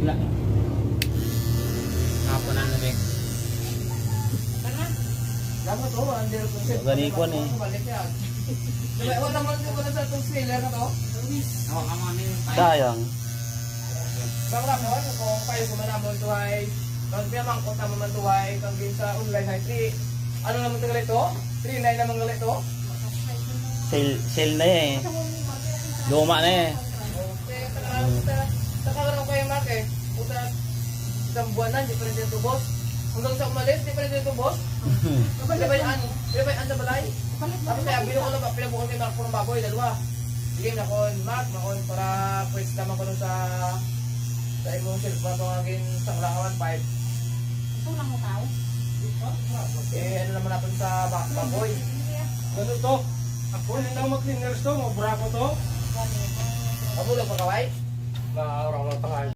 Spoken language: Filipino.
Wala. Hapon na namin. Dapat to, under consent. Gani ko ni. Diba, wala naman ko na sa itong sealer na to. Oo, kamo ni. Sayang. Bang rapon, kung kayo kumanamon to ay, kung pinamangkot naman man to ay, kung din sa online ay 3, ano naman ito galito? 3.9 naman galito? Sale na eh. Luma na eh. Nakakaroon kayo Mark eh. Puta, isang buwan na, hindi pa rin dito boss. Hanggang sa umalis, hindi pa rin dito boss. Pinabayaan sa balay. Tapos kaya bilo ko lang, pinabukan kay Mark po ng baboy, dalawa. Sige na kon Mark, makon para pwes naman ko nun sa imong cellphone itong aging sanglakawan 5. Ito lang mo tao. Ano naman natin sa baboy. Ganun to. Ako hindi na mag-cleaners to, mabrako to. Mabulog pa kaway? Na orang lang